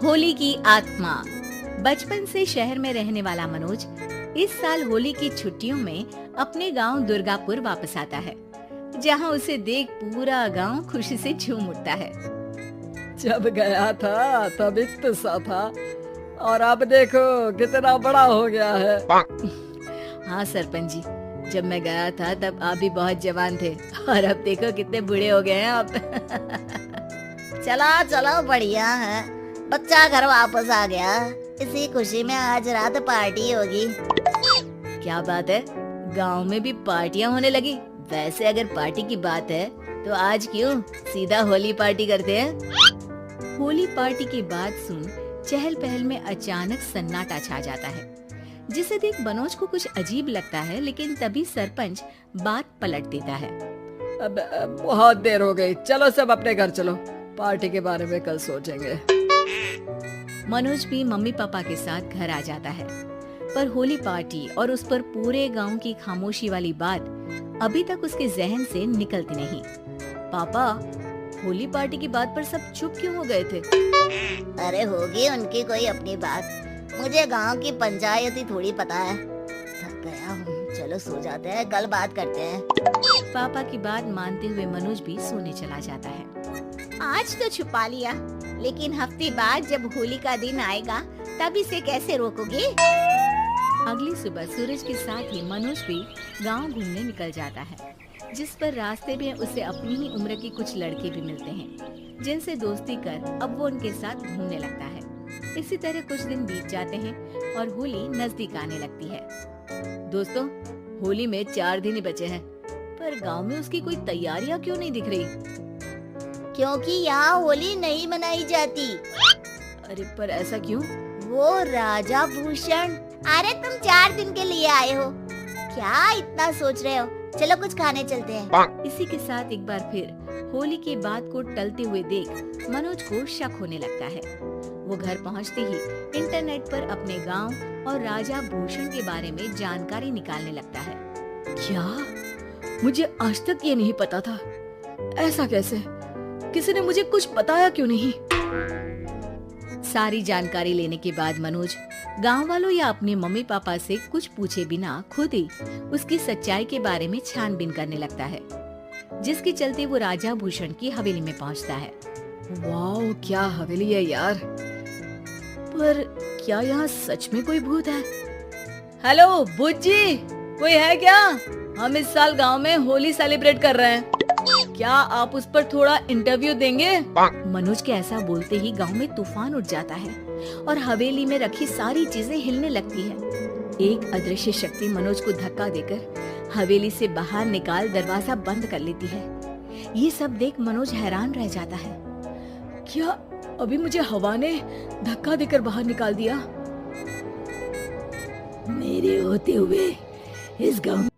होली की आत्मा। बचपन से शहर में रहने वाला मनोज इस साल होली की छुट्टियों में अपने गांव दुर्गापुर वापस आता है, जहां उसे देख पूरा गांव खुशी से झूम उठता है। जब गया था तब इतना सा था और अब देखो कितना बड़ा हो गया है। हाँ सरपंच जी, जब मैं गया था तब आप भी बहुत जवान थे और अब देखो कितने बूढ़े हो गए हैं आप। चलो चलो बढ़िया है, बच्चा घर वापस आ गया। इसी खुशी में आज रात पार्टी होगी। क्या बात है, गांव में भी पार्टियां होने लगी। वैसे अगर पार्टी की बात है तो आज क्यों सीधा होली पार्टी करते हैं। होली पार्टी की बात सुन चहल पहल में अचानक सन्नाटा छा जाता है, जिसे देख मनोज को कुछ अजीब लगता है, लेकिन तभी सरपंच बात पलट देता है। अब बहुत देर हो गई, चलो सब अपने घर चलो, पार्टी के बारे में कल सोचेंगे। मनोज भी मम्मी पापा के साथ घर आ जाता है, पर होली पार्टी और उस पर पूरे गांव की खामोशी वाली बात अभी तक उसके जहन से निकलती नहीं। पापा, होली पार्टी की बात पर सब चुप क्यों हो गए थे? अरे होगी उनकी कोई अपनी बात, मुझे गांव की पंचायत ही थोड़ी पता है। थक गया हूँ, चलो सो जाते हैं, कल बात करते हैं। पापा की बात मानते हुए मनोज भी सोने चला जाता है। आज तो छुपा लिया, लेकिन हफ्ते बाद जब होली का दिन आएगा तब इसे कैसे रोकोगे? अगली सुबह सूरज के साथ ही मनोज भी गांव घूमने निकल जाता है, जिस पर रास्ते में उसे अपनी ही उम्र के कुछ लड़के भी मिलते हैं, जिनसे दोस्ती कर अब वो उनके साथ घूमने लगता है। इसी तरह कुछ दिन बीत जाते हैं और होली नजदीक आने लगती है। दोस्तों, होली में 4 दिन ही बचे हैं, पर गांव में उसकी कोई तैयारियां क्यों नहीं दिख रही? क्योंकि यहाँ होली नहीं मनाई जाती। अरे पर ऐसा क्यों? वो राजा भूषण, अरे तुम 4 दिन के लिए आए हो, क्या इतना सोच रहे हो? चलो कुछ खाने चलते हैं। इसी के साथ एक बार फिर होली की बात को टलते हुए देख मनोज को शक होने लगता है। वो घर पहुंचते ही इंटरनेट पर अपने गांव और राजा भूषण के बारे में जानकारी निकालने लगता है। क्या? मुझे आज तक ये नहीं पता था। ऐसा कैसे? किसी ने मुझे कुछ बताया क्यों नहीं? सारी जानकारी लेने के बाद मनोज गांव वालों या अपने मम्मी पापा से कुछ पूछे बिना खुद ही उसकी सच्चाई के बारे में छानबीन करने लगता है, जिसके चलते वो राजा भूषण की हवेली में पहुंचता है। वाह, क्या हवेली है यार! पर क्या यहाँ सच में कोई भूत है? हेलो भूत जी, कोई है क्या? हम इस साल गांव में होली सेलिब्रेट कर रहे हैं, क्या आप उस पर थोड़ा इंटरव्यू देंगे? मनोज के ऐसा बोलते ही गांव में तूफान उठ जाता है और हवेली में रखी सारी चीजें हिलने लगती है। एक अदृश्य शक्ति मनोज को धक्का देकर हवेली से बाहर निकाल दरवाजा बंद कर लेती है। ये सब देख मनोज हैरान रह जाता है। क्या अभी मुझे हवा ने धक्का देकर बाहर निकाल दिया? मेरे होते हुए इस गांव